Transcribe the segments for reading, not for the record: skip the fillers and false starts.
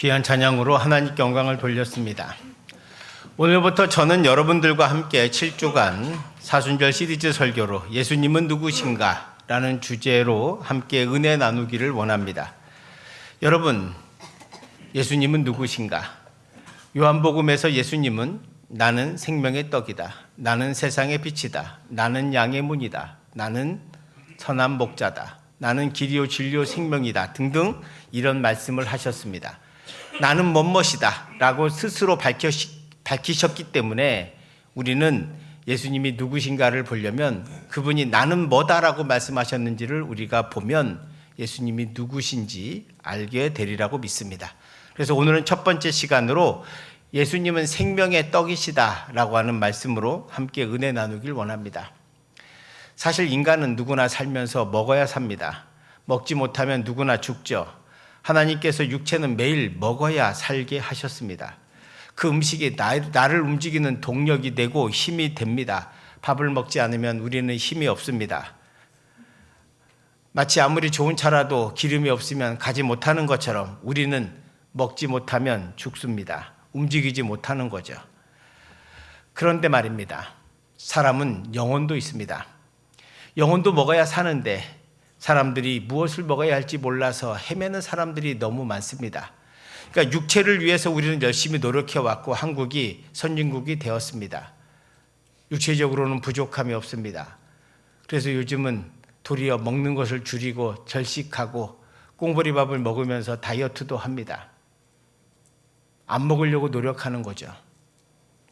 귀한 찬양으로 하나님께 영광을 돌렸습니다. 오늘부터 저는 여러분들과 함께 7주간 사순절 시리즈 설교로 예수님은 누구신가? 라는 주제로 함께 은혜 나누기를 원합니다. 여러분, 예수님은 누구신가? 요한복음에서 예수님은 나는 생명의 떡이다. 나는 세상의 빛이다. 나는 양의 문이다. 나는 선한 목자다. 나는 길이요 진리요 생명이다. 등등 이런 말씀을 하셨습니다. 나는 뭐뭇이다 라고 스스로 밝히셨기 때문에 우리는 예수님이 누구신가를 보려면 그분이 나는 뭐다라고 말씀하셨는지를 우리가 보면 예수님이 누구신지 알게 되리라고 믿습니다. 그래서 오늘은 첫 번째 시간으로 예수님은 생명의 떡이시다 라고 하는 말씀으로 함께 은혜 나누길 원합니다. 사실 인간은 누구나 살면서 먹어야 삽니다. 먹지 못하면 누구나 죽죠. 하나님께서 육체는 매일 먹어야 살게 하셨습니다. 그 음식이 나를 움직이는 동력이 되고 힘이 됩니다. 밥을 먹지 않으면 우리는 힘이 없습니다. 마치 아무리 좋은 차라도 기름이 없으면 가지 못하는 것처럼 우리는 먹지 못하면 죽습니다. 움직이지 못하는 거죠. 그런데 말입니다. 사람은 영혼도 있습니다. 영혼도 먹어야 사는데 사람들이 무엇을 먹어야 할지 몰라서 헤매는 사람들이 너무 많습니다. 그러니까 육체를 위해서 우리는 열심히 노력해왔고 한국이 선진국이 되었습니다. 육체적으로는 부족함이 없습니다. 그래서 요즘은 도리어 먹는 것을 줄이고 절식하고 꽁보리밥을 먹으면서 다이어트도 합니다. 안 먹으려고 노력하는 거죠.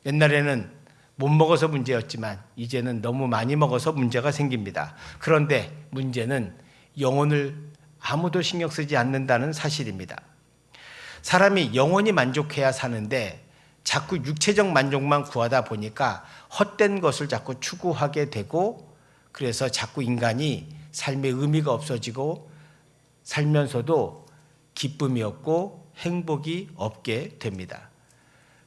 옛날에는 못 먹어서 문제였지만 이제는 너무 많이 먹어서 문제가 생깁니다. 그런데 문제는 영혼을 아무도 신경 쓰지 않는다는 사실입니다. 사람이 영혼이 만족해야 사는데 자꾸 육체적 만족만 구하다 보니까 헛된 것을 자꾸 추구하게 되고 그래서 자꾸 인간이 삶의 의미가 없어지고 살면서도 기쁨이 없고 행복이 없게 됩니다.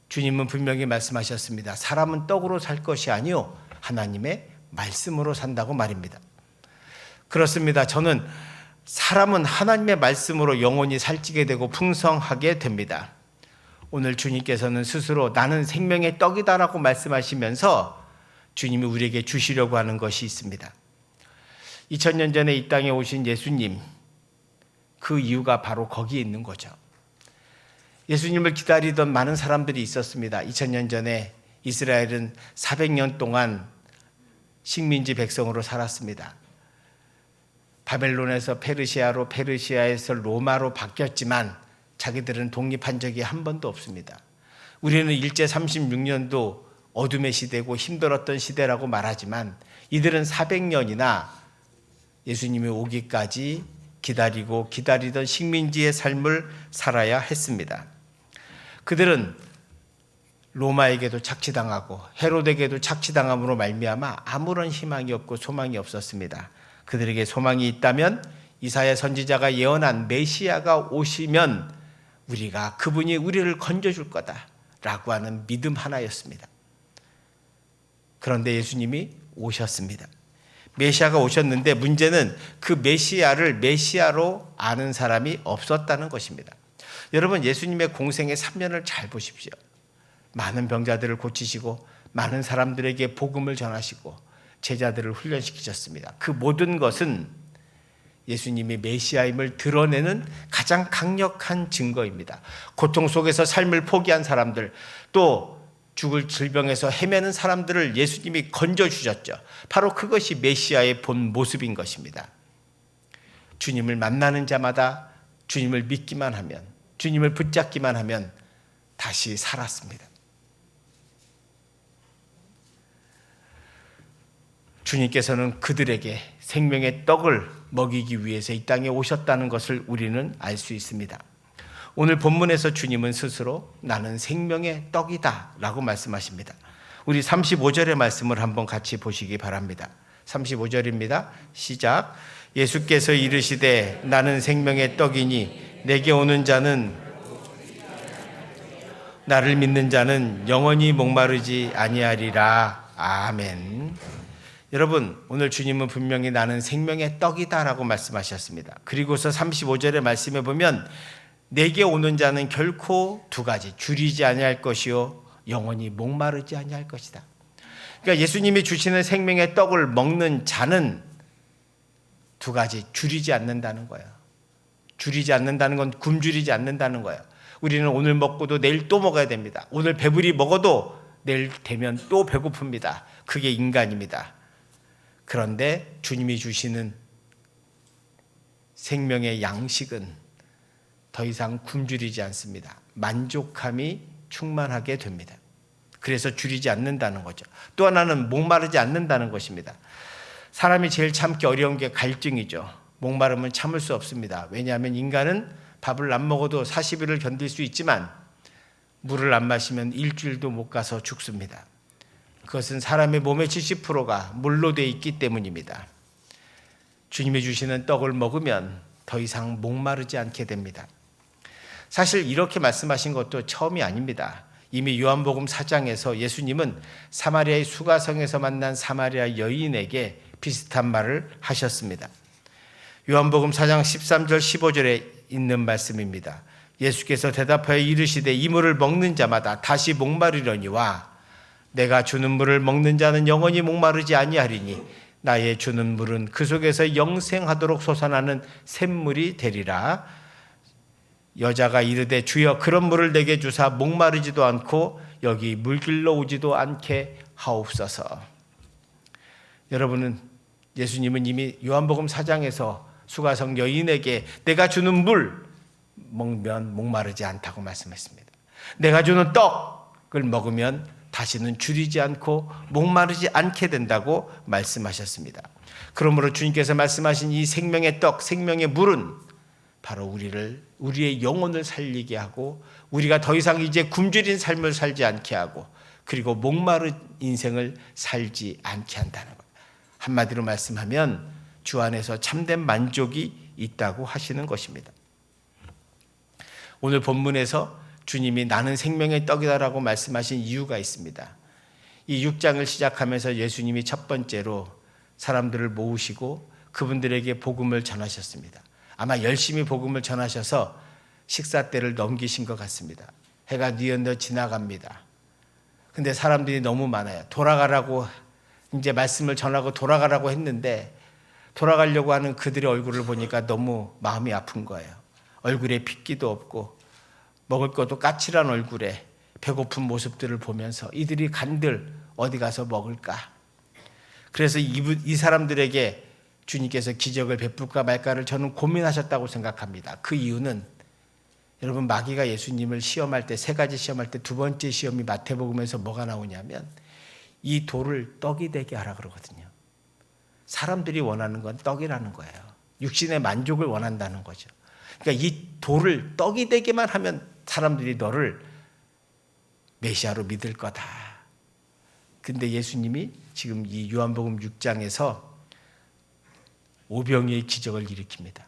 주님은 분명히 말씀하셨습니다. 사람은 떡으로 살 것이 아니요 하나님의 말씀으로 산다고 말입니다. 그렇습니다. 저는 사람은 하나님의 말씀으로 영원히 살찌게 되고 풍성하게 됩니다. 오늘 주님께서는 스스로 나는 생명의 떡이다라고 말씀하시면서 주님이 우리에게 주시려고 하는 것이 있습니다. 2000년 전에 이 땅에 오신 예수님, 그 이유가 바로 거기에 있는 거죠. 예수님을 기다리던 많은 사람들이 있었습니다. 2000년 전에 이스라엘은 400년 동안 식민지 백성으로 살았습니다. 바벨론에서 페르시아로, 페르시아에서 로마로 바뀌었지만 자기들은 독립한 적이 한 번도 없습니다. 우리는 일제 36년도 어둠의 시대고 힘들었던 시대라고 말하지만 이들은 400년이나 예수님이 오기까지 기다리던 식민지의 삶을 살아야 했습니다. 그들은 로마에게도 착취당하고 헤롯에게도 착취당함으로 말미암아 아무런 희망이 없고 소망이 없었습니다. 그들에게 소망이 있다면 이사야 선지자가 예언한 메시아가 오시면 그분이 우리를 건져줄 거다라고 하는 믿음 하나였습니다. 그런데 예수님이 오셨습니다. 메시아가 오셨는데 문제는 그 메시아를 메시아로 아는 사람이 없었다는 것입니다. 여러분, 예수님의 공생의 3년을 잘 보십시오. 많은 병자들을 고치시고 많은 사람들에게 복음을 전하시고 제자들을 훈련시키셨습니다. 그 모든 것은 예수님이 메시아임을 드러내는 가장 강력한 증거입니다. 고통 속에서 삶을 포기한 사람들, 또 죽을 질병에서 헤매는 사람들을 예수님이 건져주셨죠. 바로 그것이 메시아의 본 모습인 것입니다. 주님을 만나는 자마다 주님을 믿기만 하면, 주님을 붙잡기만 하면 다시 살았습니다. 주님께서는 그들에게 생명의 떡을 먹이기 위해서 이 땅에 오셨다는 것을 우리는 알 수 있습니다. 오늘 본문에서 주님은 스스로 나는 생명의 떡이다 라고 말씀하십니다. 우리 35절의 말씀을 한번 같이 보시기 바랍니다. 35절입니다. 시작. 예수께서 이르시되 나는 생명의 떡이니 내게 오는 자는 나를 믿는 자는 영원히 목마르지 아니하리라. 아멘. 여러분, 오늘 주님은 분명히 나는 생명의 떡이다 라고 말씀하셨습니다. 그리고서 35절의 말씀에 보면 내게 오는 자는 결코 두 가지, 줄이지 아니할 것이요 영원히 목마르지 아니할 것이다. 그러니까 예수님이 주시는 생명의 떡을 먹는 자는 두 가지, 줄이지 않는다는 거예요. 줄이지 않는다는 건 굶주리지 않는다는 거예요. 우리는 오늘 먹고도 내일 또 먹어야 됩니다. 오늘 배부리 먹어도 내일 되면 또 배고픕니다. 그게 인간입니다. 그런데 주님이 주시는 생명의 양식은 더 이상 굶주리지 않습니다. 만족함이 충만하게 됩니다. 그래서 줄이지 않는다는 거죠. 또 하나는 목마르지 않는다는 것입니다. 사람이 제일 참기 어려운 게 갈증이죠. 목마름은 참을 수 없습니다. 왜냐하면 인간은 밥을 안 먹어도 40일을 견딜 수 있지만 물을 안 마시면 일주일도 못 가서 죽습니다. 그것은 사람의 몸의 70%가 물로 되어 있기 때문입니다. 주님이 주시는 떡을 먹으면 더 이상 목마르지 않게 됩니다. 사실 이렇게 말씀하신 것도 처음이 아닙니다. 이미 요한복음 4장에서 예수님은 사마리아의 수가성에서 만난 사마리아 여인에게 비슷한 말을 하셨습니다. 요한복음 4장 13절 15절에 있는 말씀입니다. 예수께서 대답하여 이르시되 이 물을 먹는 자마다 다시 목마르려니와 내가 주는 물을 먹는 자는 영원히 목마르지 아니하리니 나의 주는 물은 그 속에서 영생하도록 솟아나는 샘물이 되리라. 여자가 이르되 주여 그런 물을 내게 주사 목마르지도 않고 여기 물길로 오지도 않게 하옵소서. 여러분은 예수님은 이미 요한복음 4장에서 수가성 여인에게 내가 주는 물 먹으면 목마르지 않다고 말씀했습니다. 내가 주는 떡을 먹으면 다시는 줄이지 않고 목마르지 않게 된다고 말씀하셨습니다. 그러므로 주님께서 말씀하신 이 생명의 떡, 생명의 물은 바로 우리의 영혼을 살리게 하고 우리가 더 이상 이제 굶주린 삶을 살지 않게 하고 그리고 목마른 인생을 살지 않게 한다는 것. 한마디로 말씀하면 주 안에서 참된 만족이 있다고 하시는 것입니다. 오늘 본문에서 주님이 나는 생명의 떡이다라고 말씀하신 이유가 있습니다. 이 6장을 시작하면서 예수님이 첫 번째로 사람들을 모으시고 그분들에게 복음을 전하셨습니다. 아마 열심히 복음을 전하셔서 식사 때를 넘기신 것 같습니다. 해가 뉘어져 지나갑니다. 근데 사람들이 너무 많아요. 돌아가라고 이제 말씀을 전하고 돌아가라고 했는데 돌아가려고 하는 그들의 얼굴을 보니까 너무 마음이 아픈 거예요. 얼굴에 핏기도 없고 먹을 것도 까칠한 얼굴에 배고픈 모습들을 보면서 이들이 간들 어디 가서 먹을까? 그래서 이 사람들에게 주님께서 기적을 베풀까 말까를 저는 고민하셨다고 생각합니다. 그 이유는 여러분 마귀가 예수님을 시험할 때 세 가지 시험할 때 두 번째 시험이 마태복음에서 뭐가 나오냐면 이 돌을 떡이 되게 하라 그러거든요. 사람들이 원하는 건 떡이라는 거예요. 육신의 만족을 원한다는 거죠. 그러니까 이 돌을 떡이 되게만 하면 사람들이 너를 메시아로 믿을 거다. 근데 예수님이 지금 이 요한복음 6장에서 오병이의 기적을 일으킵니다.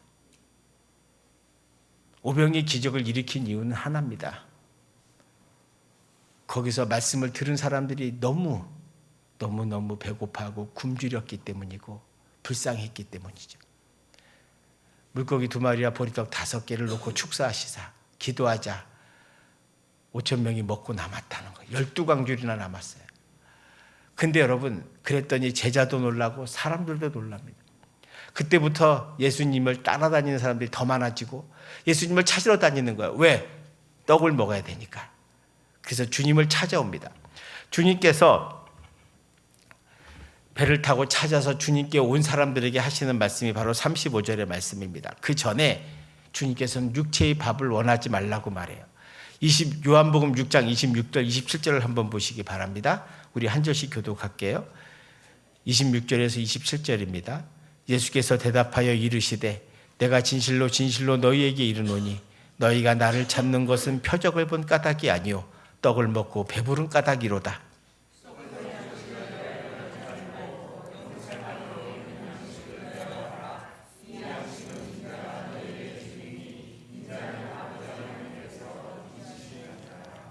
오병이의 기적을 일으킨 이유는 하나입니다. 거기서 말씀을 들은 사람들이 너무 배고파하고 굶주렸기 때문이고 불쌍했기 때문이죠. 물고기 2마리와 보리떡 5개를 놓고 축사하시사 기도하자 5,000명이 먹고 남았다는 거예요. 12광줄이나 남았어요. 근데 여러분 그랬더니 제자도 놀라고 사람들도 놀랍니다. 그때부터 예수님을 따라다니는 사람들이 더 많아지고 예수님을 찾으러 다니는 거예요. 왜? 떡을 먹어야 되니까. 그래서 주님을 찾아옵니다. 주님께서 배를 타고 찾아서 주님께 온 사람들에게 하시는 말씀이 바로 35절의 말씀입니다. 그 전에 주님께서는 육체의 밥을 원하지 말라고 말해요. 요한복음 6장 26절 27절을 한번 보시기 바랍니다. 우리 한 절씩 교독할게요. 26절에서 27절입니다. 예수께서 대답하여 이르시되 내가 진실로 진실로 너희에게 이르노니 너희가 나를 찾는 것은 표적을 본 까닭이 아니요 떡을 먹고 배부른 까닭이로다.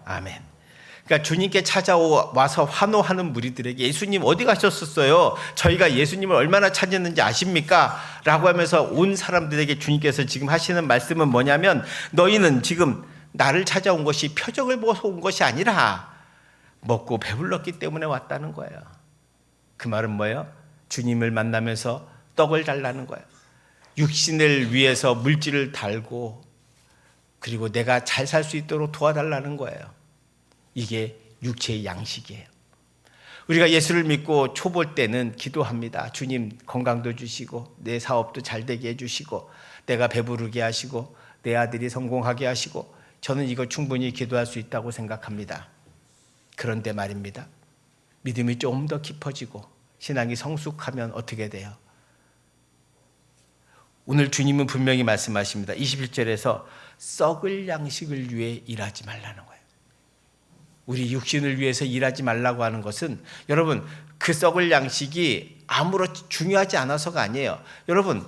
아멘. 그러니까 주님께 찾아와서 환호하는 무리들에게 예수님 어디 가셨었어요? 저희가 예수님을 얼마나 찾았는지 아십니까? 라고 하면서 온 사람들에게 주님께서 지금 하시는 말씀은 뭐냐면, 너희는 지금 나를 찾아온 것이 표적을 보고 온 것이 아니라 먹고 배불렀기 때문에 왔다는 거예요. 그 말은 뭐예요? 주님을 만나면서 떡을 달라는 거예요. 육신을 위해서 물질을 달고, 그리고 내가 잘 살 수 있도록 도와달라는 거예요. 이게 육체의 양식이에요. 우리가 예수를 믿고 초볼 때는 기도합니다. 주님 건강도 주시고 내 사업도 잘 되게 해주시고 내가 배부르게 하시고 내 아들이 성공하게 하시고, 저는 이거 충분히 기도할 수 있다고 생각합니다. 그런데 말입니다, 믿음이 좀 더 깊어지고 신앙이 성숙하면 어떻게 돼요? 오늘 주님은 분명히 말씀하십니다. 21절에서 썩을 양식을 위해 일하지 말라는 거예요. 우리 육신을 위해서 일하지 말라고 하는 것은, 여러분, 그 썩을 양식이 아무렇 중요하지 않아서가 아니에요. 여러분,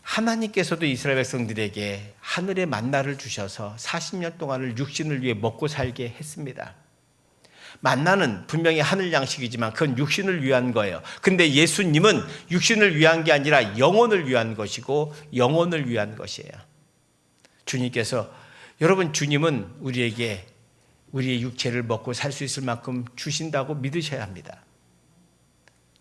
하나님께서도 이스라엘 백성들에게 하늘의 만나를 주셔서 40년 동안을 육신을 위해 먹고 살게 했습니다. 만나는 분명히 하늘 양식이지만 그건 육신을 위한 거예요. 근데 예수님은 육신을 위한 게 아니라 영혼을 위한 것이고 영혼을 위한 것이에요. 주님께서, 여러분, 주님은 우리에게 우리의 육체를 먹고 살 수 있을 만큼 주신다고 믿으셔야 합니다.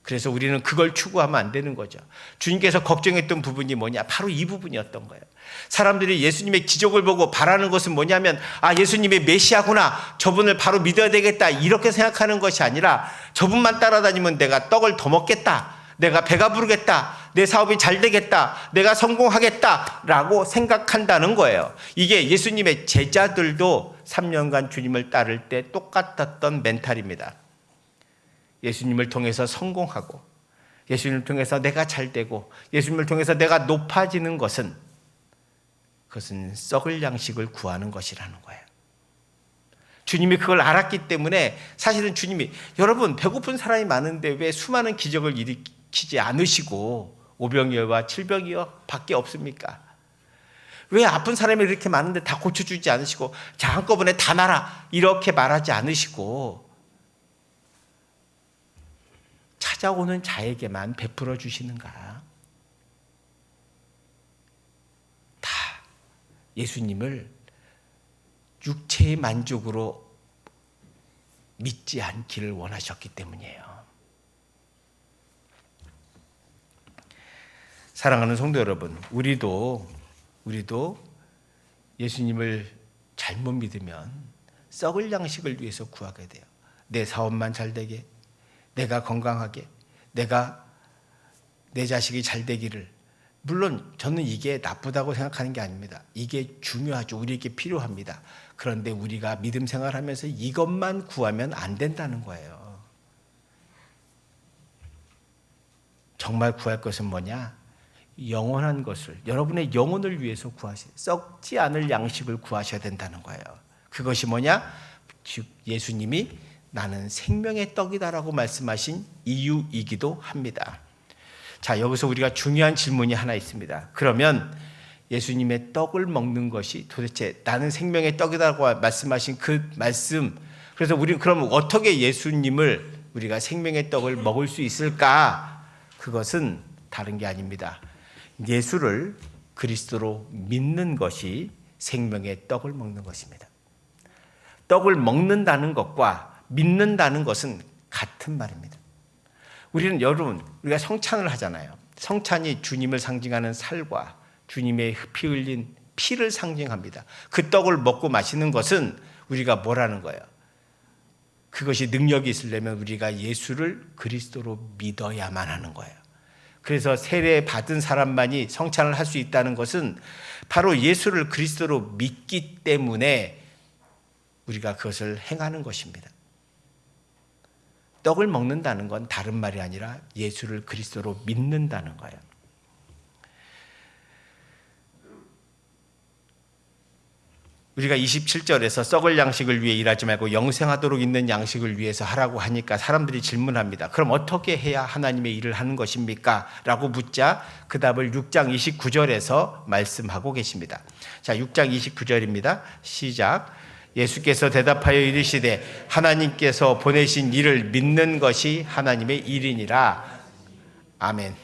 그래서 우리는 그걸 추구하면 안 되는 거죠. 주님께서 걱정했던 부분이 뭐냐? 바로 이 부분이었던 거예요. 사람들이 예수님의 기적을 보고 바라는 것은 뭐냐면, 아, 예수님의 메시아구나, 저분을 바로 믿어야 되겠다, 이렇게 생각하는 것이 아니라, 저분만 따라다니면 내가 떡을 더 먹겠다, 내가 배가 부르겠다, 내 사업이 잘 되겠다, 내가 성공하겠다라고 생각한다는 거예요. 이게 예수님의 제자들도 3년간 주님을 따를 때 똑같았던 멘탈입니다. 예수님을 통해서 성공하고, 예수님을 통해서 내가 잘 되고, 예수님을 통해서 내가 높아지는 것은, 그것은 썩을 양식을 구하는 것이라는 거예요. 주님이 그걸 알았기 때문에, 사실은 주님이, 여러분, 배고픈 사람이 많은데 왜 수많은 기적을 일으키지 않으시고 오병이어와 칠병이어 밖에 없습니까? 왜 아픈 사람이 이렇게 많은데 다 고쳐주지 않으시고, 자, 한꺼번에 다 나라, 이렇게 말하지 않으시고 찾아오는 자에게만 베풀어 주시는가? 다 예수님을 육체의 만족으로 믿지 않기를 원하셨기 때문이에요. 사랑하는 성도 여러분, 우리도 예수님을 잘못 믿으면 썩을 양식을 위해서 구하게 돼요. 내 사업만 잘 되게, 내가 건강하게, 내 자식이 잘 되기를. 물론 저는 이게 나쁘다고 생각하는 게 아닙니다. 이게 중요하죠. 우리에게 필요합니다. 그런데 우리가 믿음 생활하면서 이것만 구하면 안 된다는 거예요. 정말 구할 것은 뭐냐? 영원한 것을, 여러분의 영혼을 위해서 구하세요. 썩지 않을 양식을 구하셔야 된다는 거예요. 그것이 뭐냐? 즉 예수님이 나는 생명의 떡이다라고 말씀하신 이유이기도 합니다. 자, 여기서 우리가 중요한 질문이 하나 있습니다. 그러면 예수님의 떡을 먹는 것이 도대체 나는 생명의 떡이다라고 말씀하신 그 말씀, 그래서 우리는 그럼 어떻게 예수님을, 우리가 생명의 떡을 먹을 수 있을까? 그것은 다른 게 아닙니다. 예수를 그리스도로 믿는 것이 생명의 떡을 먹는 것입니다. 떡을 먹는다는 것과 믿는다는 것은 같은 말입니다. 우리는, 여러분, 우리가 성찬을 하잖아요. 성찬이 주님을 상징하는 살과 주님의 피 흘린 피를 상징합니다. 그 떡을 먹고 마시는 것은 우리가 뭐라는 거예요? 그것이 능력이 있으려면 우리가 예수를 그리스도로 믿어야만 하는 거예요. 그래서 세례 받은 사람만이 성찬을 할 수 있다는 것은 바로 예수를 그리스도로 믿기 때문에 우리가 그것을 행하는 것입니다. 떡을 먹는다는 건 다른 말이 아니라 예수를 그리스도로 믿는다는 거예요. 우리가 27절에서 썩을 양식을 위해 일하지 말고 영생하도록 있는 양식을 위해서 하라고 하니까 사람들이 질문합니다. 그럼 어떻게 해야 하나님의 일을 하는 것입니까? 라고 묻자 그 답을 6장 29절에서 말씀하고 계십니다. 자, 6장 29절입니다. 시작. 예수께서 대답하여 이르시되 하나님께서 보내신 이를 믿는 것이 하나님의 일이니라. 아멘.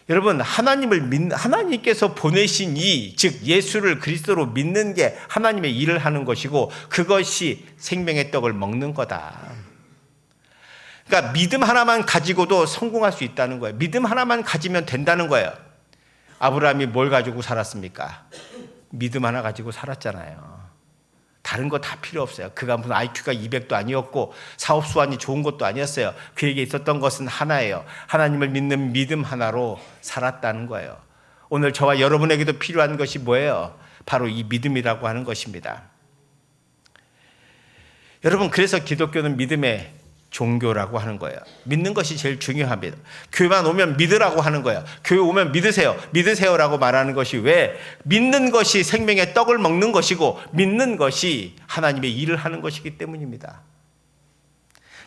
여러분, 하나님께서 보내신 이, 즉 예수를 그리스도로 믿는 게 하나님의 일을 하는 것이고 그것이 생명의 떡을 먹는 거다. 그러니까 믿음 하나만 가지고도 성공할 수 있다는 거예요. 믿음 하나만 가지면 된다는 거예요. 아브라함이 뭘 가지고 살았습니까? 믿음 하나 가지고 살았잖아요. 다른 거 다 필요 없어요. 그가 무슨 IQ가 200도 아니었고 사업 수완이 좋은 것도 아니었어요. 그에게 있었던 것은 하나예요. 하나님을 믿는 믿음 하나로 살았다는 거예요. 오늘 저와 여러분에게도 필요한 것이 뭐예요? 바로 이 믿음이라고 하는 것입니다. 여러분, 그래서 기독교는 믿음의 종교라고 하는 거예요. 믿는 것이 제일 중요합니다. 교회만 오면 믿으라고 하는 거예요. 교회 오면 믿으세요라고 말하는 것이 왜? 믿는 것이 생명의 떡을 먹는 것이고 믿는 것이 하나님의 일을 하는 것이기 때문입니다.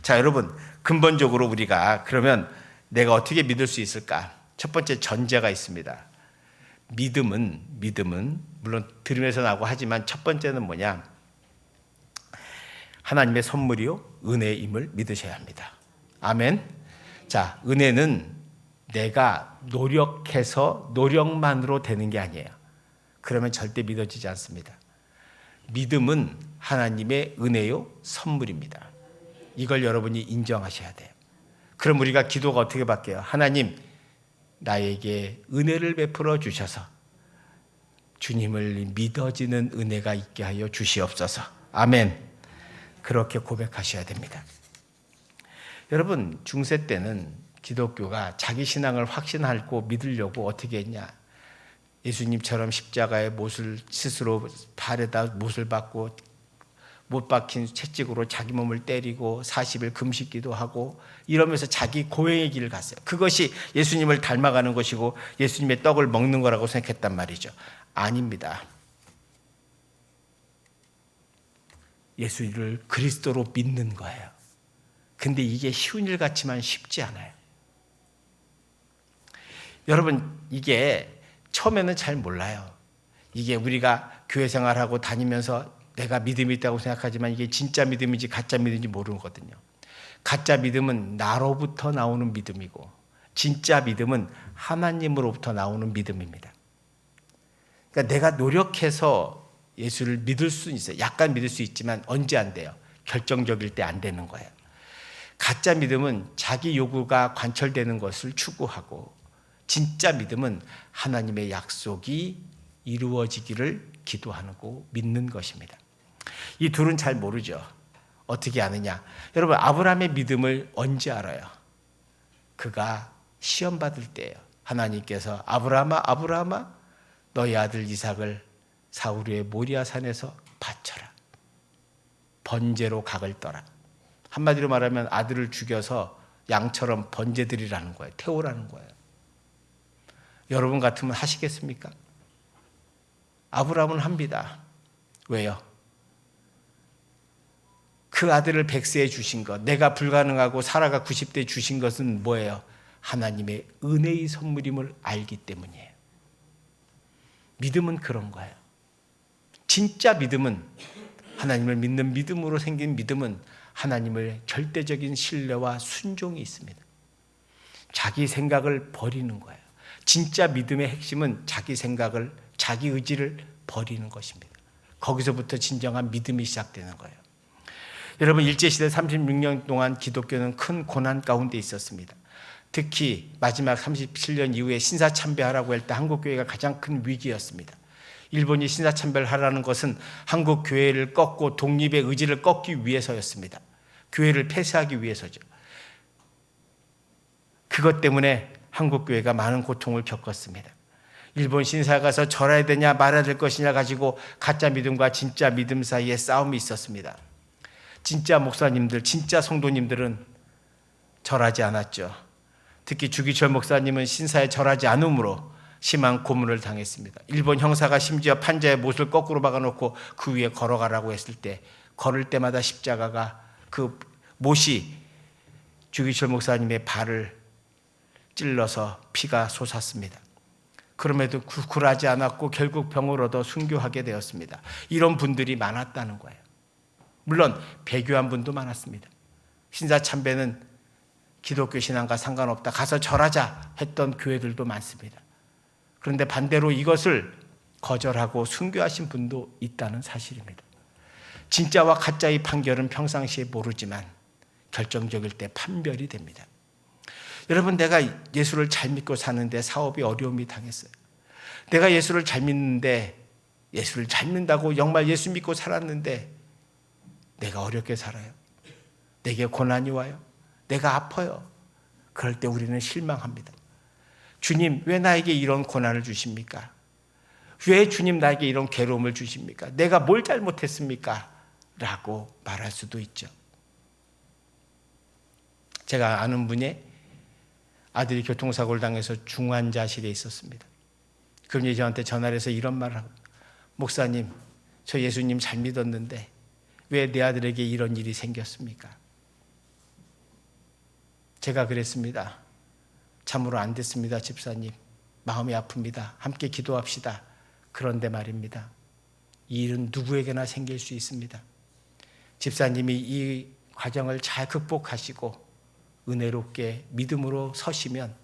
자, 여러분, 근본적으로 우리가 그러면 내가 어떻게 믿을 수 있을까? 첫 번째 전제가 있습니다. 믿음은 물론 들으면서 나고 하지만 첫 번째는 뭐냐? 하나님의 선물이요 은혜임을 믿으셔야 합니다. 아멘. 자, 은혜는 내가 노력해서 노력만으로 되는 게 아니에요. 그러면 절대 믿어지지 않습니다. 믿음은 하나님의 은혜요 선물입니다. 이걸 여러분이 인정하셔야 돼요. 그럼 우리가 기도가 어떻게 바뀌어요? 하나님, 나에게 은혜를 베풀어 주셔서 주님을 믿어지는 은혜가 있게 하여 주시옵소서. 아멘. 그렇게 고백하셔야 됩니다. 여러분, 중세 때는 기독교가 자기 신앙을 확신하고 믿으려고 어떻게 했냐? 예수님처럼 십자가에 못을 스스로 발에다 못을 박고 못 박힌 채찍으로 자기 몸을 때리고 40일 금식기도 하고 이러면서 자기 고행의 길을 갔어요. 그것이 예수님을 닮아가는 것이고 예수님의 떡을 먹는 거라고 생각했단 말이죠. 아닙니다. 예수를 그리스도로 믿는 거예요. 근데 이게 쉬운 일 같지만 쉽지 않아요. 여러분, 이게 처음에는 잘 몰라요. 이게 우리가 교회 생활하고 다니면서 내가 믿음이 있다고 생각하지만 이게 진짜 믿음인지 가짜 믿음인지 모르거든요. 가짜 믿음은 나로부터 나오는 믿음이고 진짜 믿음은 하나님으로부터 나오는 믿음입니다. 그러니까 내가 노력해서 예수를 믿을 수는 있어요. 약간 믿을 수 있지만 언제 안 돼요? 결정적일 때 안 되는 거예요. 가짜 믿음은 자기 요구가 관철되는 것을 추구하고 진짜 믿음은 하나님의 약속이 이루어지기를 기도하고 믿는 것입니다. 이 둘은 잘 모르죠. 어떻게 아느냐? 여러분, 아브라함의 믿음을 언제 알아요? 그가 시험 받을 때예요. 하나님께서 아브라함아 너희 아들 이삭을 사우르의 모리아 산에서 바쳐라. 번제로 각을 떠라. 한마디로 말하면 아들을 죽여서 양처럼 번제 드리라는 거예요. 태우라는 거예요. 여러분 같으면 하시겠습니까? 아브라함은 합니다. 왜요? 그 아들을 100세에 주신 것, 내가 불가능하고 사라가 90대 주신 것은 뭐예요? 하나님의 은혜의 선물임을 알기 때문이에요. 믿음은 그런 거예요. 진짜 믿음은, 하나님을 믿는 믿음으로 생긴 믿음은 하나님의 절대적인 신뢰와 순종이 있습니다. 자기 생각을 버리는 거예요. 진짜 믿음의 핵심은 자기 생각을, 자기 의지를 버리는 것입니다. 거기서부터 진정한 믿음이 시작되는 거예요. 여러분, 일제시대 36년 동안 기독교는 큰 고난 가운데 있었습니다. 특히 마지막 37년 이후에 신사참배하라고 할 때 한국교회가 가장 큰 위기였습니다. 일본이 신사참배하라는 것은 한국교회를 꺾고 독립의 의지를 꺾기 위해서였습니다. 교회를 폐쇄하기 위해서죠. 그것 때문에 한국교회가 많은 고통을 겪었습니다. 일본 신사에 가서 절해야 되냐 말아야 될 것이냐 가지고 가짜 믿음과 진짜 믿음 사이에 싸움이 있었습니다. 진짜 목사님들, 진짜 성도님들은 절하지 않았죠. 특히 주기철 목사님은 신사에 절하지 않음으로 심한 고문을 당했습니다. 일본 형사가 심지어 판자에 못을 거꾸로 박아놓고 그 위에 걸어가라고 했을 때 걸을 때마다 십자가가 그 못이 주기철 목사님의 발을 찔러서 피가 솟았습니다. 그럼에도 굴하지 않았고 결국 병을 얻어 순교하게 되었습니다. 이런 분들이 많았다는 거예요. 물론 배교한 분도 많았습니다. 신사참배는 기독교 신앙과 상관없다, 가서 절하자 했던 교회들도 많습니다. 그런데 반대로 이것을 거절하고 순교하신 분도 있다는 사실입니다. 진짜와 가짜의 판결은 평상시에 모르지만 결정적일 때 판별이 됩니다. 여러분, 내가 예수를 잘 믿고 사는데 사업이 어려움이 당했어요. 내가 예수를 잘 믿는데, 예수를 잘 믿는다고 정말 예수 믿고 살았는데 내가 어렵게 살아요. 내게 고난이 와요. 내가 아파요. 그럴 때 우리는 실망합니다. 주님, 왜 나에게 이런 고난을 주십니까? 왜 주님 나에게 이런 괴로움을 주십니까? 내가 뭘 잘못했습니까? 라고 말할 수도 있죠. 제가 아는 분의 아들이 교통사고를 당해서 중환자실에 있었습니다. 그분이 저한테 전화를 해서 이런 말을 하고, 목사님, 저 예수님 잘 믿었는데 왜 내 아들에게 이런 일이 생겼습니까? 제가 그랬습니다. 참으로 안 됐습니다, 집사님. 마음이 아픕니다. 함께 기도합시다. 그런데 말입니다, 이 일은 누구에게나 생길 수 있습니다. 집사님이 이 과정을 잘 극복하시고 은혜롭게 믿음으로 서시면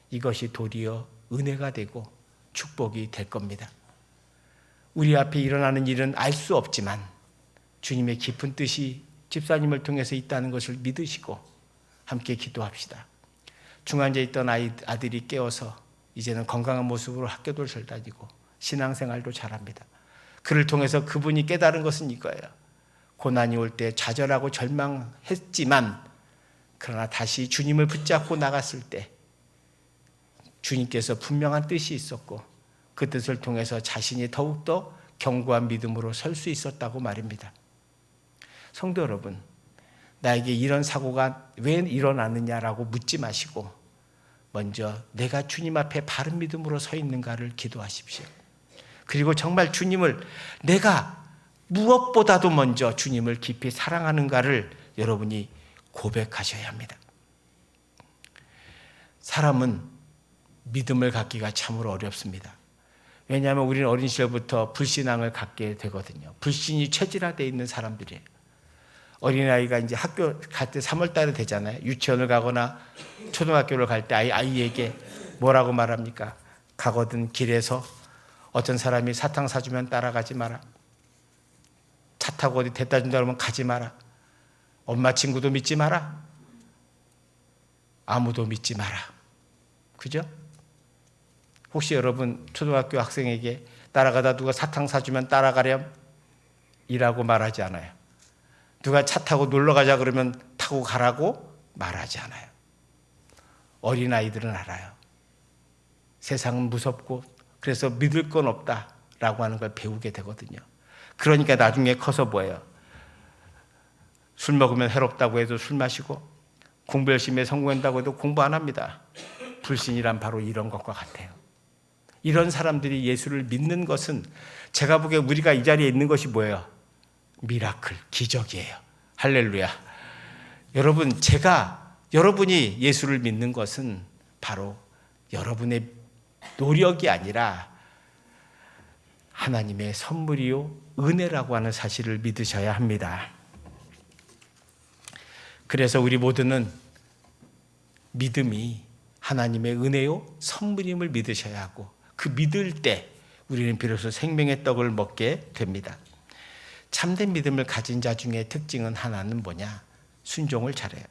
이것이 도리어 은혜가 되고 축복이 될 겁니다. 우리 앞에 일어나는 일은 알 수 없지만 주님의 깊은 뜻이 집사님을 통해서 있다는 것을 믿으시고 함께 기도합시다. 중환자에 있던 아들이 깨어서 이제는 건강한 모습으로 학교도 잘 다니고 신앙생활도 잘합니다. 그를 통해서 그분이 깨달은 것은 이거예요. 고난이 올 때 좌절하고 절망했지만 그러나 다시 주님을 붙잡고 나갔을 때 주님께서 분명한 뜻이 있었고 그 뜻을 통해서 자신이 더욱더 견고한 믿음으로 설 수 있었다고 말입니다. 성도 여러분, 나에게 이런 사고가 왜 일어났느냐라고 묻지 마시고 먼저 내가 주님 앞에 바른 믿음으로 서 있는가를 기도하십시오. 그리고 정말 주님을 내가 무엇보다도 먼저 주님을 깊이 사랑하는가를 여러분이 고백하셔야 합니다. 사람은 믿음을 갖기가 참으로 어렵습니다. 왜냐하면 우리는 어린 시절부터 불신앙을 갖게 되거든요. 불신이 체질화되어 있는 사람들이에요. 어린아이가 이제 학교 갈 때 3월 달에 되잖아요. 유치원을 가거나 초등학교를 갈 때 아이에게 뭐라고 말합니까? 가거든 길에서 어떤 사람이 사탕 사주면 따라가지 마라. 차 타고 어디 데려다 준다 그러면 가지 마라. 엄마 친구도 믿지 마라. 아무도 믿지 마라. 그죠? 혹시 여러분 초등학교 학생에게 따라가다 누가 사탕 사주면 따라가렴? 이라고 말하지 않아요. 누가 차 타고 놀러 가자 그러면 타고 가라고 말하지 않아요. 어린아이들은 알아요. 세상은 무섭고 그래서 믿을 건 없다라고 하는 걸 배우게 되거든요. 그러니까 나중에 커서 뭐예요? 술 먹으면 해롭다고 해도 술 마시고 공부 열심히 성공한다고 해도 공부 안 합니다. 불신이란 바로 이런 것과 같아요. 이런 사람들이 예수를 믿는 것은 제가 보기에 우리가 이 자리에 있는 것이 뭐예요? 미라클, 기적이에요. 할렐루야. 여러분, 여러분이 예수를 믿는 것은 바로 여러분의 노력이 아니라 하나님의 선물이요 은혜라고 하는 사실을 믿으셔야 합니다. 그래서 우리 모두는 믿음이 하나님의 은혜요 선물임을 믿으셔야 하고 그 믿을 때 우리는 비로소 생명의 떡을 먹게 됩니다. 참된 믿음을 가진 자 중에 특징은 하나는 뭐냐? 순종을 잘해요.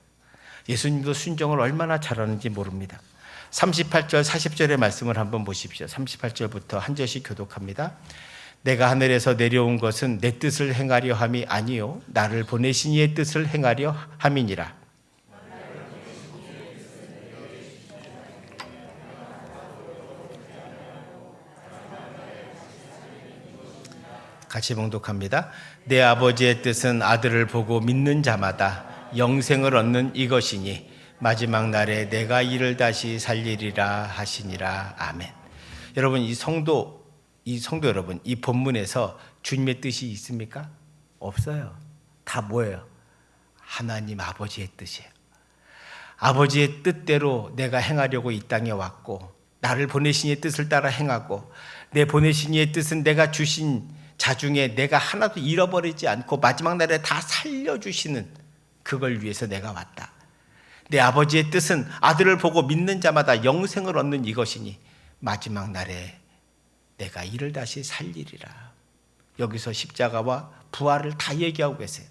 예수님도 순종을 얼마나 잘하는지 모릅니다. 38절 40절의 말씀을 한번 보십시오. 38절부터 한 절씩 교독합니다. 내가 하늘에서 내려온 것은 내 뜻을 행하려 함이 아니요 나를 보내신 이의 뜻을 행하려 함이니라. 같이 봉독합니다. 내 아버지의 뜻은 아들을 보고 믿는 자마다 영생을 얻는 이것이니 마지막 날에 내가 이를 다시 살리리라 하시니라. 아멘. 여러분, 이 성도 여러분, 이 본문에서 주님의 뜻이 있습니까? 없어요. 다 뭐예요? 하나님 아버지의 뜻이에요. 아버지의 뜻대로 내가 행하려고 이 땅에 왔고 나를 보내신 이의 뜻을 따라 행하고 내 보내신 이의 뜻은 내가 주신 자중에 내가 하나도 잃어버리지 않고 마지막 날에 다 살려주시는 그걸 위해서 내가 왔다. 내 아버지의 뜻은 아들을 보고 믿는 자마다 영생을 얻는 이것이니 마지막 날에 내가 이를 다시 살리리라. 여기서 십자가와 부활을 다 얘기하고 계세요.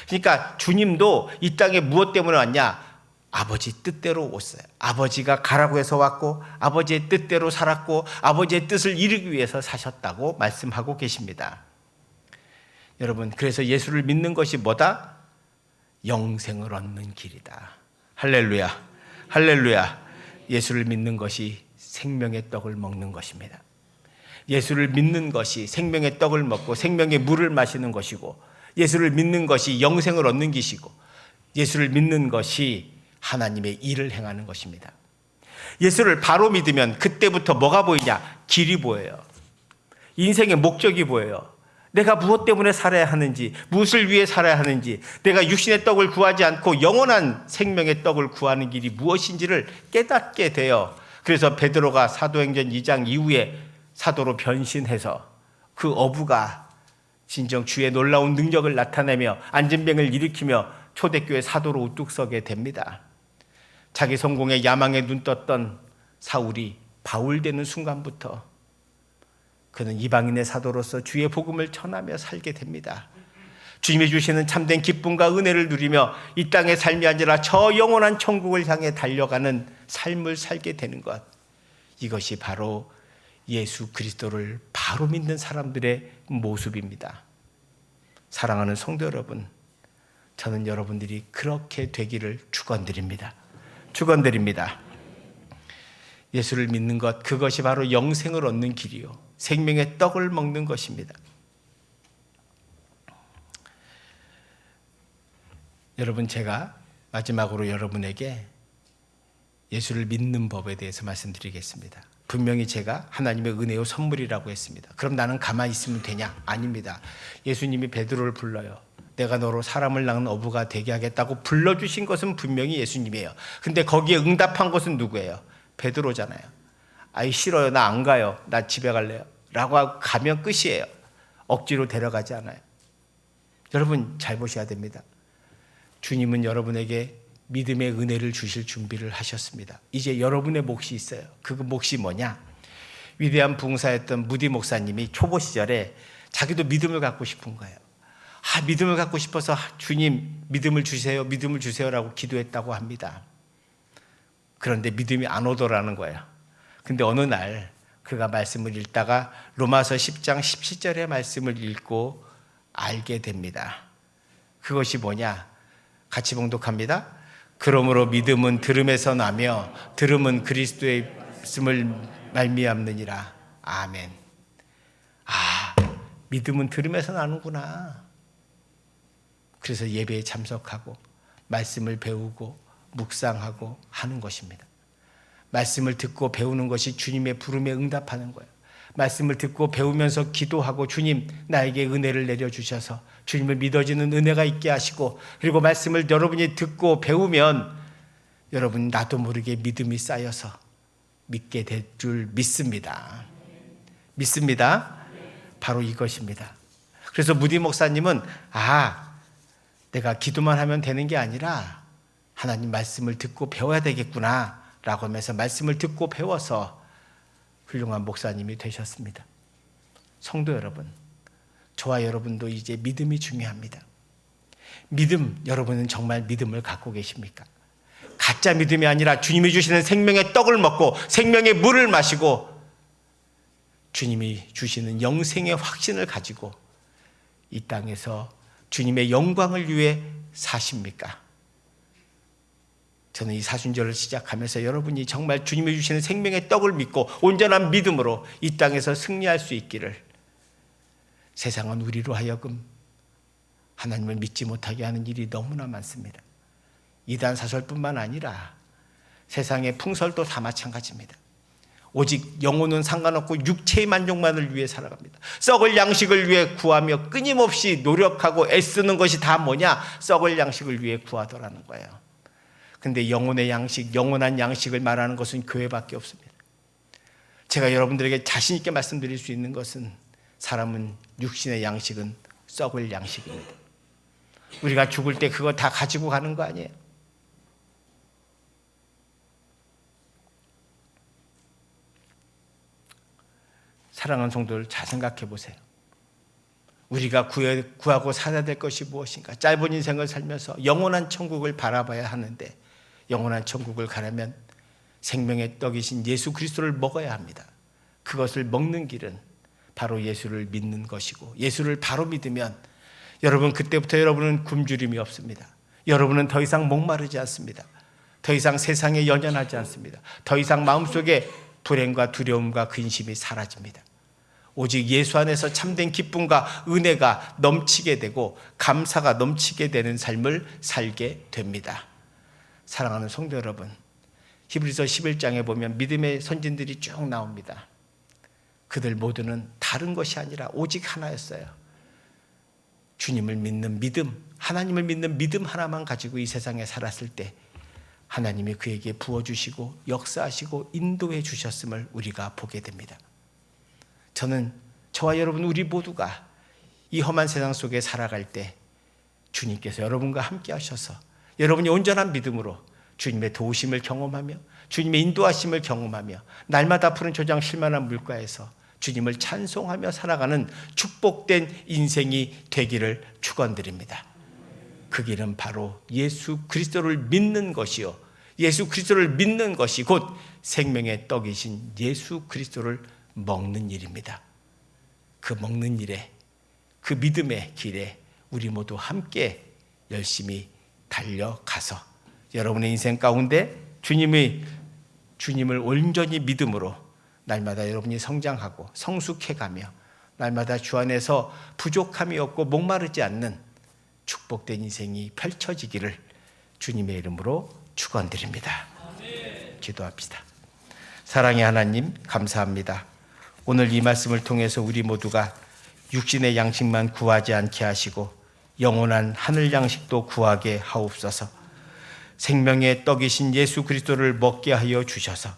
그러니까 주님도 이 땅에 무엇 때문에 왔냐? 아버지 뜻대로 왔어요. 아버지가 가라고 해서 왔고 아버지의 뜻대로 살았고 아버지의 뜻을 이루기 위해서 사셨다고 말씀하고 계십니다. 여러분, 그래서 예수를 믿는 것이 뭐다? 영생을 얻는 길이다. 할렐루야, 할렐루야. 예수를 믿는 것이 생명의 떡을 먹는 것입니다. 예수를 믿는 것이 생명의 떡을 먹고 생명의 물을 마시는 것이고, 예수를 믿는 것이 영생을 얻는 것이고, 예수를 믿는 것이 하나님의 일을 행하는 것입니다. 예수를 바로 믿으면 그때부터 뭐가 보이냐? 길이 보여요. 인생의 목적이 보여요. 내가 무엇 때문에 살아야 하는지, 무엇을 위해 살아야 하는지, 내가 육신의 떡을 구하지 않고 영원한 생명의 떡을 구하는 길이 무엇인지를 깨닫게 돼요. 그래서 베드로가 사도행전 2장 이후에 사도로 변신해서 그 어부가 진정 주의 놀라운 능력을 나타내며 안진병을 일으키며 초대교회 사도로 우뚝 서게 됩니다. 자기 성공에 야망에 눈 떴던 사울이 바울 되는 순간부터 그는 이방인의 사도로서 주의 복음을 전하며 살게 됩니다. 주님이 주시는 참된 기쁨과 은혜를 누리며 이 땅의 삶이 아니라 저 영원한 천국을 향해 달려가는 삶을 살게 되는 것, 이것이 바로 예수 그리스도를 바로 믿는 사람들의 모습입니다. 사랑하는 성도 여러분, 저는 여러분들이 그렇게 되기를 축원드립니다. 축원드립니다. 예수를 믿는 것, 그것이 바로 영생을 얻는 길이요, 생명의 떡을 먹는 것입니다. 여러분, 제가 마지막으로 여러분에게 예수를 믿는 법에 대해서 말씀드리겠습니다. 분명히 제가 하나님의 은혜요 선물이라고 했습니다. 그럼 나는 가만히 있으면 되냐? 아닙니다. 예수님이 베드로를 불러요. 내가 너로 사람을 낳는 어부가 되게 하겠다고 불러주신 것은 분명히 예수님이에요. 근데 거기에 응답한 것은 누구예요? 베드로잖아요. 아이 싫어요, 나 안 가요, 나 집에 갈래요 라고 하고 가면 끝이에요. 억지로 데려가지 않아요. 여러분 잘 보셔야 됩니다. 주님은 여러분에게 믿음의 은혜를 주실 준비를 하셨습니다. 이제 여러분의 몫이 있어요. 그 몫이 뭐냐? 위대한 부흥사였던 무디 목사님이 초보 시절에 자기도 믿음을 갖고 싶은 거예요. 믿음을 갖고 싶어서 주님 믿음을 주세요, 믿음을 주세요라고 기도했다고 합니다. 그런데 믿음이 안 오더라는 거예요. 근데 어느 날 그가 말씀을 읽다가 로마서 10장 17절의 말씀을 읽고 알게 됩니다. 그것이 뭐냐? 같이 봉독합니다. 그러므로 믿음은 들음에서 나며 들음은 그리스도의 말씀을 말미암느니라. 아멘. 믿음은 들음에서 나는구나. 그래서 예배에 참석하고 말씀을 배우고 묵상하고 하는 것입니다. 말씀을 듣고 배우는 것이 주님의 부름에 응답하는 거예요. 말씀을 듣고 배우면서 기도하고 주님 나에게 은혜를 내려주셔서 주님을 믿어지는 은혜가 있게 하시고, 그리고 말씀을 여러분이 듣고 배우면 여러분 나도 모르게 믿음이 쌓여서 믿게 될 줄 믿습니다. 믿습니다. 바로 이것입니다. 그래서 무디 목사님은 내가 기도만 하면 되는 게 아니라 하나님 말씀을 듣고 배워야 되겠구나 라고 하면서 말씀을 듣고 배워서 훌륭한 목사님이 되셨습니다. 성도 여러분, 저와 여러분도 이제 믿음이 중요합니다. 믿음, 여러분은 정말 믿음을 갖고 계십니까? 가짜 믿음이 아니라 주님이 주시는 생명의 떡을 먹고 생명의 물을 마시고 주님이 주시는 영생의 확신을 가지고 이 땅에서 주님의 영광을 위해 사십니까? 저는 이 사순절을 시작하면서 여러분이 정말 주님이 주시는 생명의 떡을 믿고 온전한 믿음으로 이 땅에서 승리할 수 있기를, 세상은 우리로 하여금 하나님을 믿지 못하게 하는 일이 너무나 많습니다. 이단 사설뿐만 아니라 세상의 풍설도 다 마찬가지입니다. 오직 영혼은 상관없고 육체의 만족만을 위해 살아갑니다. 썩을 양식을 위해 구하며 끊임없이 노력하고 애쓰는 것이 다 뭐냐? 썩을 양식을 위해 구하더라는 거예요. 근데 영혼의 양식, 영원한 양식을 말하는 것은 교회밖에 없습니다. 제가 여러분들에게 자신 있게 말씀드릴 수 있는 것은 사람은 육신의 양식은 썩을 양식입니다. 우리가 죽을 때 그거 다 가지고 가는 거 아니에요? 사랑하는 성도들, 잘 생각해 보세요. 우리가 구하고 살아야 될 것이 무엇인가? 짧은 인생을 살면서 영원한 천국을 바라봐야 하는데, 영원한 천국을 가려면 생명의 떡이신 예수 그리스도를 먹어야 합니다. 그것을 먹는 길은 바로 예수를 믿는 것이고, 예수를 바로 믿으면 여러분, 그때부터 여러분은 굶주림이 없습니다. 여러분은 더 이상 목마르지 않습니다. 더 이상 세상에 연연하지 않습니다. 더 이상 마음속에 불행과 두려움과 근심이 사라집니다. 오직 예수 안에서 참된 기쁨과 은혜가 넘치게 되고 감사가 넘치게 되는 삶을 살게 됩니다. 사랑하는 성도 여러분, 히브리서 11장에 보면 믿음의 선진들이 쭉 나옵니다. 그들 모두는 다른 것이 아니라 오직 하나였어요. 주님을 믿는 믿음, 하나님을 믿는 믿음 하나만 가지고 이 세상에 살았을 때 하나님이 그에게 부어주시고 역사하시고 인도해 주셨음을 우리가 보게 됩니다. 저는 저와 여러분, 우리 모두가 이 험한 세상 속에 살아갈 때 주님께서 여러분과 함께 하셔서 여러분이 온전한 믿음으로 주님의 도우심을 경험하며 주님의 인도하심을 경험하며 날마다 푸른 초장 쉴만한 물가에서 주님을 찬송하며 살아가는 축복된 인생이 되기를 축원드립니다. 그 길은 바로 예수 그리스도를 믿는 것이요, 예수 그리스도를 믿는 것이 곧 생명의 떡이신 예수 그리스도를 먹는 일입니다. 그 먹는 일에, 그 믿음의 길에 우리 모두 함께 열심히 달려가서 여러분의 인생 가운데 주님을 온전히 믿음으로 날마다 여러분이 성장하고 성숙해가며 날마다 주 안에서 부족함이 없고 목마르지 않는 축복된 인생이 펼쳐지기를 주님의 이름으로 축원드립니다. 기도합시다. 사랑의 하나님, 감사합니다. 오늘 이 말씀을 통해서 우리 모두가 육신의 양식만 구하지 않게 하시고 영원한 하늘 양식도 구하게 하옵소서. 생명의 떡이신 예수 그리스도를 먹게 하여 주셔서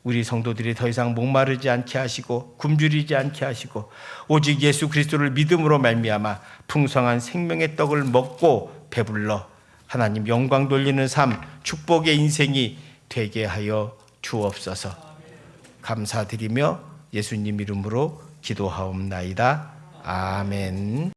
우리 성도들이 더 이상 목마르지 않게 하시고 굶주리지 않게 하시고 오직 예수 그리스도를 믿음으로 말미암아 풍성한 생명의 떡을 먹고 배불러 하나님 영광 돌리는 삶, 축복의 인생이 되게 하여 주옵소서. 감사드리며 예수님 이름으로 기도하옵나이다. 아멘.